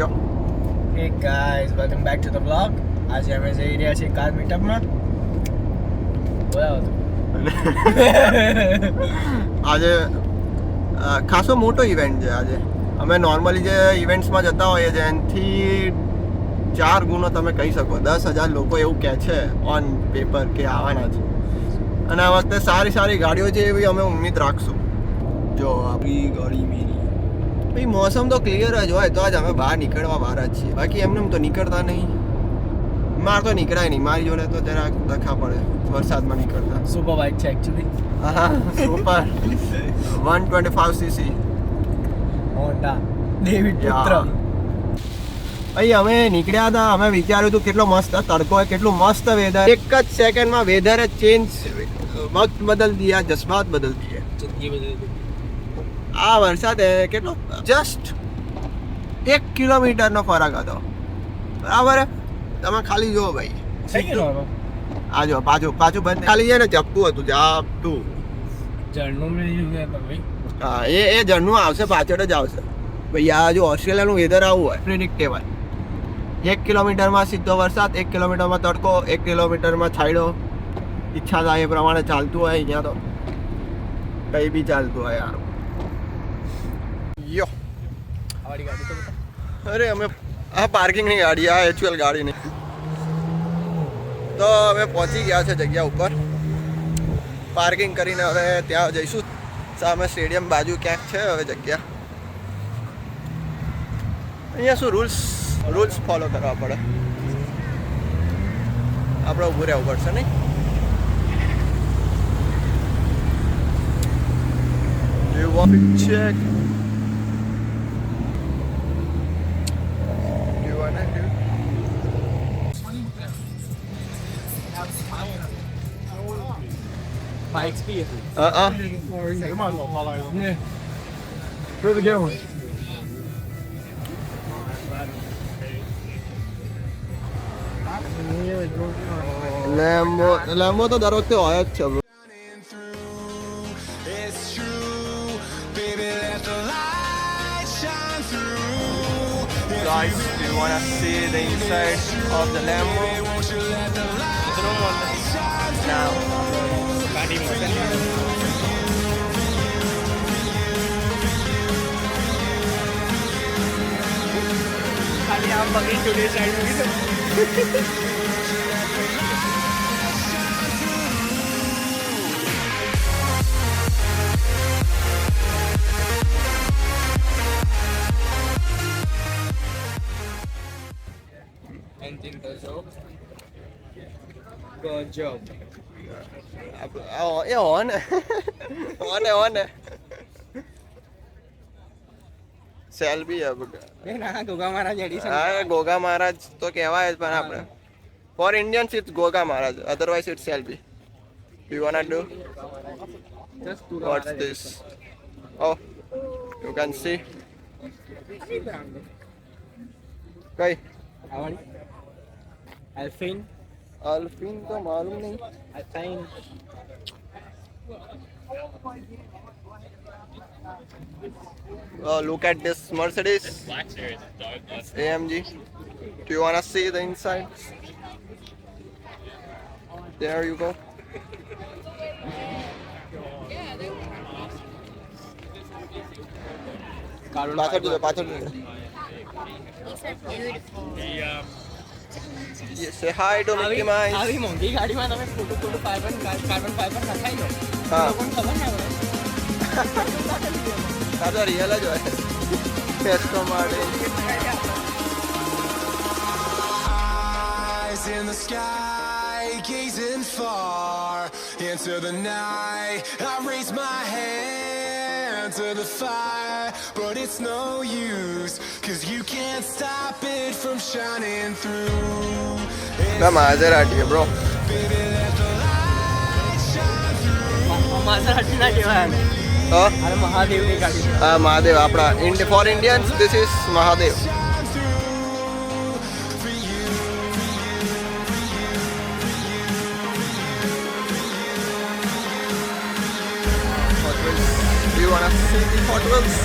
યો hey guys welcome back to the blog. આજે અમે જઈ રહ્યા છીએ કાર મીટઅપમાં. બોલાવો તો. આજે ખાસો મોટો ઇવેન્ટ છે આજે. અમે નોર્મલી જે ઇવેન્ટ્સમાં જતા હોઈએ છીએ એનાથી 4 ગુણો તમે કહી શકો. 10,000 લોકો એવું કહે છે ઓન પેપર કે આવવાના છે, અને આ વખતે સારી સારી ગાડીઓ છે એવી અમે ઉમ્મીદ રાખશું. જો આપણી ગાડી મેરી ભાઈ, મોસમ તો ક્લિયર જ હોય તો જ અમે બહાર નીકળવા બહાર જ છીએ, બાકી એમને તો નીકળતા નહીં. મારે તો નીકળાય નહીં, મારી જોડે તો જરાક દખા પડે વરસાદમાં નીકળતા. સુપર બાઇક છે એકચ્યુઅલી. હા સુપર 125cc હોન્ડા ડેવિડ પુત્ર. અહીં અમે નીકળ્યા હતા, અમે વિચાર્યું હતું કેટલો મસ્ત તડકો હોય, કેટલું મસ્ત વેધર. એક જ સેકન્ડમાં વેધર ચેન્જ, વક્ત બદલ દિયા, જज्बात બદલ દિયા. આ વરસાદ કેટલો જસ્ટ 1 કિલોમીટરનો ફરક હતો, બરાબર. તમે ખાલી જુઓ ભાઈ, આ જો પાછું બંધ ખાલી છે ને, ઝપટું હતું ઝપટું. ઝરણું હા એ ઝરણું આવશે, પાછળ જ આવશે ભાઈ. આ જો ઓસ્ટ્રેલિયાનું વેધર આવું હોય, પ્રિડિક્ટેબલ. 1 કિલોમીટરમાં સીધો વરસાદ, 1 કિલોમીટરમાં તડકો, 1 કિલોમીટરમાં છાંયડો. ઈચ્છા થાય એ પ્રમાણે ચાલતું હોય. અહીંયા તો કઈ બી ચાલતું હોય યાર. યો અરે અમે આ પાર્કિંગની ગાડી, આ એક્ચ્યુઅલ ગાડી નહીં. તો અમે પહોંચી ગયા છે જગ્યા ઉપર. પાર્કિંગ કરીને હવે ત્યાં જઈશું. સામે સ્ટેડિયમ બાજુ ક્યાંક છે હવે જગ્યા. અહીંયા શું રૂલ્સ ફોલો કરવા પડે, આપણે ઊભું રહેવું પડશે નહીં. Check Bikes be. You might as well follow them. Yeah. Where's the good one? લેમ્બો તો દર વખતે હોય જ છે. Guys, do you want to see the inside of the Lambo? Now. खाली आप बगल टुडे साइड में engine does so good job. એ ઓન સેલ્ફી ગોગા મહારાજ એડિશન. હા ગોગા મહારાજ તો કહેવાય જ, પણ આપણે for Indians it's Goga Maharaj, otherwise it's selfie. You want to Just to what's this? Oh you can see. કઈ Alpine. અલ્ફિન તો માલુમ નહીં. Alpine. Look at this Mercedes AMG. Do you want to see the inside? There you go. પાછળ say hi to Mickey Mouse. આવી મોંઘી ગાડીમાં તમે ફોટો કાર્બન ફાઈબર નખાઈ લો. હા. લોકોને ખબર ના પડે. આ તો રિયલ જ હોય. ટેસ્ટો માટે. Eyes in the sky, gazing far into the night. I raise my hand to the fire, but it's no use, 'cause you can't stop it from shining through. ના માઝેરાટી બ્રો. માઝેરાટી ના કહેવાય. હા અરે મહાદેવની ગાડી. હા મહાદેવ આપણા for Indians this is Mahadev. Do you want to see the Hot Wheels?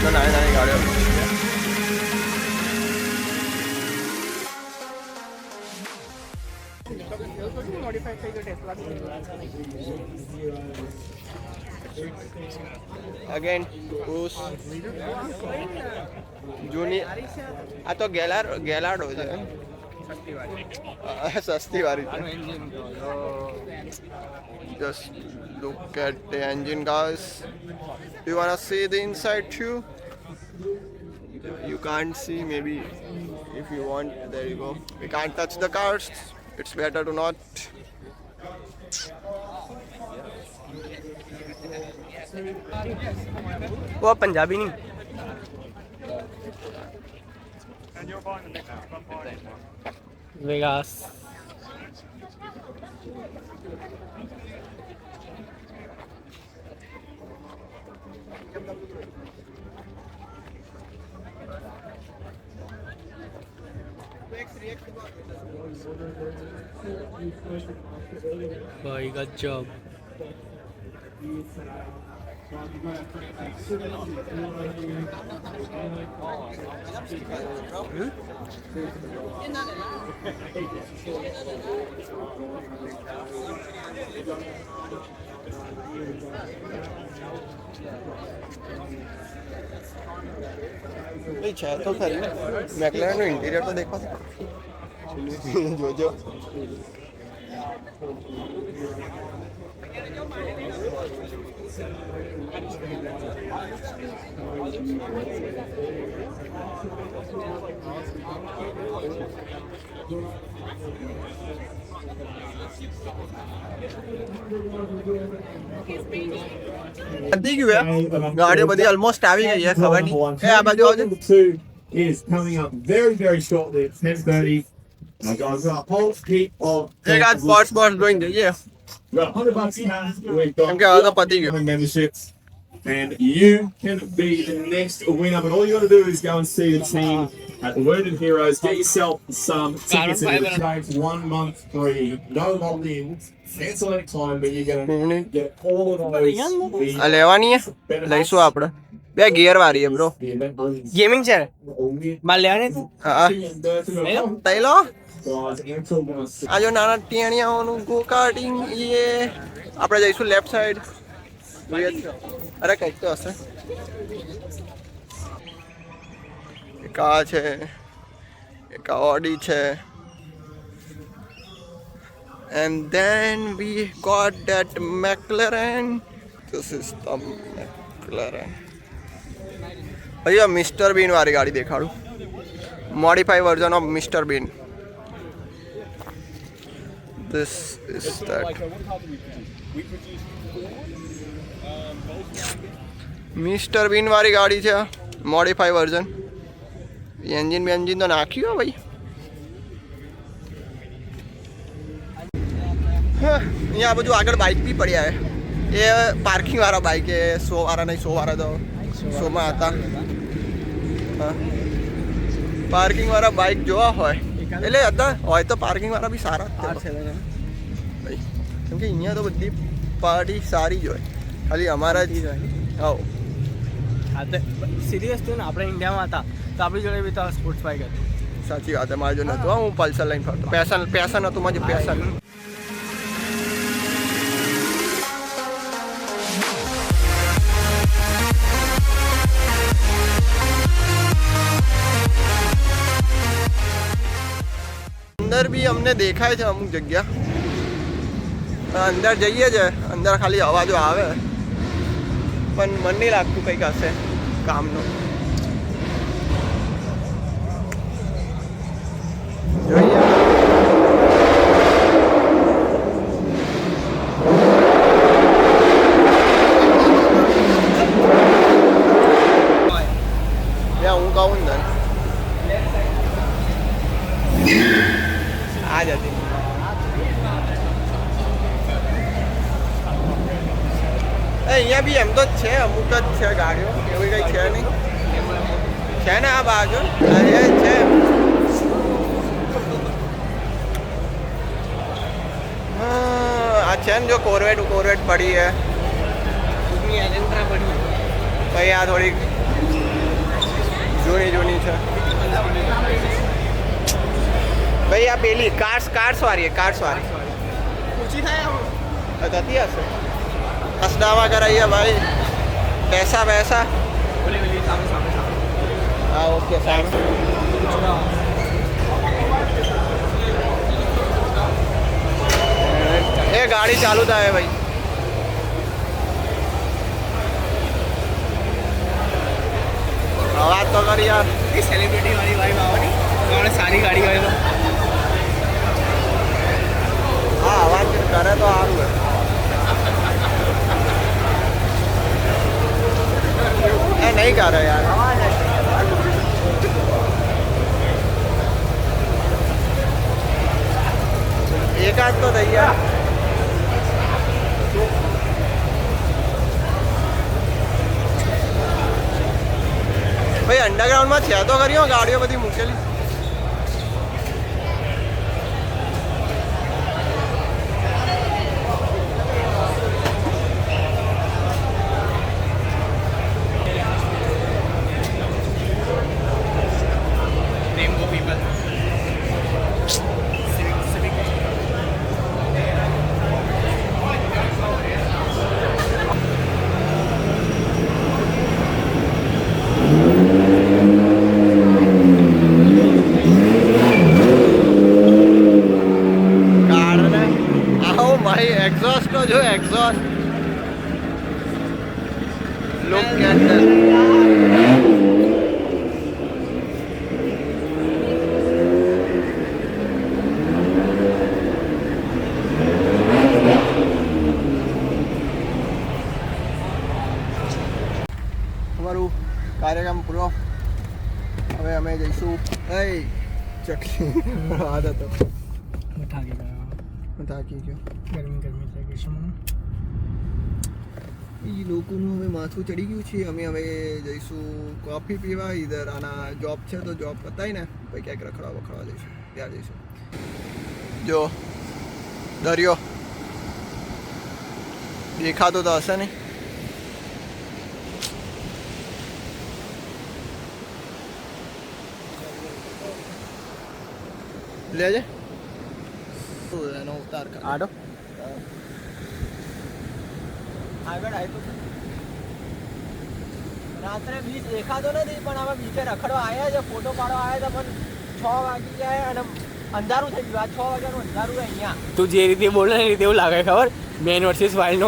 No, no, no, got it. Modify થઈ ગયો ટેસ્લા અગેન ક્રુઝ જૂની આ તો ગેલાડો છે સસ્તી વાળી છે just look at the engine guys. You wanna see the inside too? You can't see, maybe if you want, there you go. We can't touch the cars, it's better to not. वो पंजाबी नहीं Vegas भाई गजब नहीं છે તો ખરી મેકલેરનનું interior તો દેખો જોજો ગાડીઓ બધી ઓલમોસ્ટ આવી ગઈ છે ખબર નહીં એ આ બાજુ આવજો is coming up very, very shortly at 10:30. I've got a whole heap of. એ ગાડ સ્પોર્ટ્સ જોઈને જઈએ We've got $100 cash. We've got કેમ કે હવે તો પતી ગયું memberships, and you can be the next winner. But all you got to do is go and see the team at the Wounded Heroes. Get yourself some tickets. It takes 1 month free. No lock-ins. Cancel any time, but you're going to get all of those. આ લેવાની છે લઈશું આપણે બે gear વાળી છે bro gaming છે માલ લેવાની હા તઈ લો આ જો નાના ટેણિયાઓનું ગો કાર્ટિંગ એ આપણે જઈશું લેફ્ટ સાઈડ અરે કંઈક તો હશે એક આ છે એક આ ઓડી છે and then we got that McLaren. This is the McLaren. भैया मिस्टर बीन वाली गाड़ी देखाड़ू modify version of mister Bean this is that mister Bean वाली गाड़ी है मॉडिफाई वर्जन एंजिन तो नाखी हो भाई यहाँ बाजू आगे बाइक भी पड़ा है ये पार्किंग वाला बाइक है 100 वाला नहीं 100 वाला तो 100 में आता પાર્કિંગ વાળા બાઇક જોવા હોય એટલે હતા હોય તો પાર્કિંગ વાળા બી સારા જ છે ભાઈ કેમ કે અહીંયા તો બધી પાર્ટી સારી જ હોય ખાલી અમારા જ હોય આવો હા તો સીધી વસ્તુ ને આપણે ઇન્ડિયામાં હતા તો આપણી જોડે બી તો સ્પોર્ટ્સ બાઇક હતી સાચી વાત છે મારી જોડે નહોતું હું પલ્સર લઈને ફરતો પેશન હતું મારું પેશન અંદર બી અમને દેખાય છે અમુક જગ્યા અંદર જઈએ છે અંદર ખાલી અવાજો આવે પણ મન નહીં લાગતું કંઈક હશે કામનું જોઈએ હું કહું ને આ જ હતી અહીંયા બી એમ તો જ છે અમુક જ છે ગાડીઓ એવી કંઈ છે નહીં છે ને આ બાજુ એ છે આ છે ને જો કોરવેટ પડી છે ભાઈ આ થોડીક જૂની છે ભાઈ આ પેલી કાર્સ વાળી ઊંચી થાય આમ થતી હશે કસડામાં કરાઈએ ભાઈ પૈસા પૈસા બોલે બોલી સામે સામે સામે હા ઓકે સાહેબ એ ગાડી ચાલુ થાય ભાઈ અવાજ તો કરી યાર એ સેલિબ્રિટી વાળી વાઈબ આવવાની આપણે સારી ગાડી હોય તો હા અવાજ કરે તો સારું એ નહીં કરે યાર એકાદ તો થઈ ગયા ભાઈ અંડરગ્રાઉન્ડમાં છે તો કરી ગાડીઓ બધી મૂકેલી રેમ્બો પીપલ ભાઈ એક્ઝોસ્ટ તો જો એક્ઝોસ્ટ લુક એટ અમારું કાર્યક્રમ પૂરો હવે અમે જઈશું એ ચકલી આદત હતો થાકી ગયા થાકી ગયો ગરમી લાગે છે એ લોકોનું હવે માથું ચડી ગયું છે અમે હવે જઈશું કોફી પીવા ઈધર આના જોબ છે તો જોબ પતાવી ને પછી ક્યાંક રખડવા જઈશું ત્યાં જઈશું જો દરિયો દેખાતો તો હશે નહીં લેજે એનો ઉતાર કર આડો આગળ આવ્યો રાત્રે બીચ દેખાતો નથી પણ હવે બીચે રખડવા આવ્યા છે ફોટો પાડવા આવ્યા હતા પણ 6 વાગી ગયા અને અંધારું થઈ ગયું આ 6 વાગ્યાનું અંધારું અહીંયા તું જે રીતે બોલે ને એ રીતે એવું લાગે ખબર મેન વર્સિસ વાઇલ્ડનો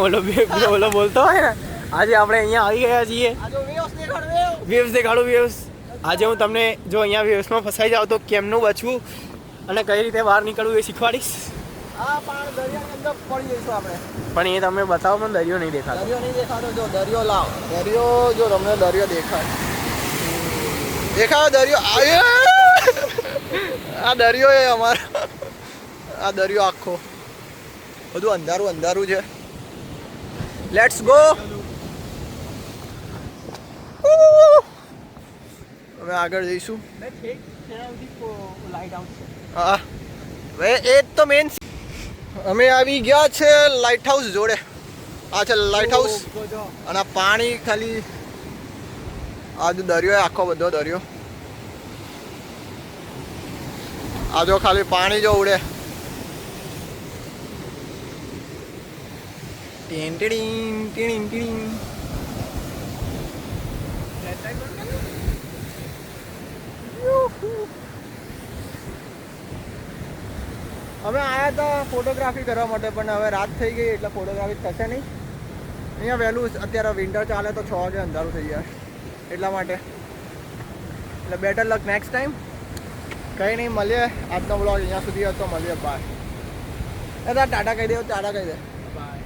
ઓલો બોલતો હોય ને આજે આપણે અહીંયા આવી ગયા છીએ વેવ્સ દેખાડો વેવ્સ આજે હું તમને જો અહીંયા વેવ્સમાં ફસાઈ જાવ તો કેમનું બચવું અને કઈ રીતે બહાર નીકળવું એ શીખવાડીશ પણ એ તમે બતાવો પણ દરિયો નહીં દેખાતો જો દરિયો લાવ દરિયો જો તમને દરિયો દેખાય દરિયો આ દરિયો એ અમારો આ દરિયો આખો બધું અંધારું છે લેટ્સ ગો હવે આગળ જઈશું હા હવે એ જ તો મેન અમે આવી ગયા છે લાઇટ હાઉસ જોડે આ છે લાઇટ હાઉસ અને પાણી ખાલી આ જો દરિયો આખો બધો દરિયો આ જો ખાલી પાણી જો ઉડે ટીન ટીન ટીન ટીન અમે આવ્યા હતા ફોટોગ્રાફી કરવા માટે પણ હવે રાત થઈ ગઈ એટલે ફોટોગ્રાફી થશે નહીં અહીંયા વહેલું અત્યારે વિન્ટર ચાલે તો 6 વાગે અંધારું થઈ જાય એટલા માટે એટલે બેટર લક નેક્સ્ટ ટાઈમ કંઈ નહીં મળીએ આજનો બ્લોગ અહીંયા સુધી હતો મળીએ બાય એ ટાટા કહી દે ટાટા કહી દે બાય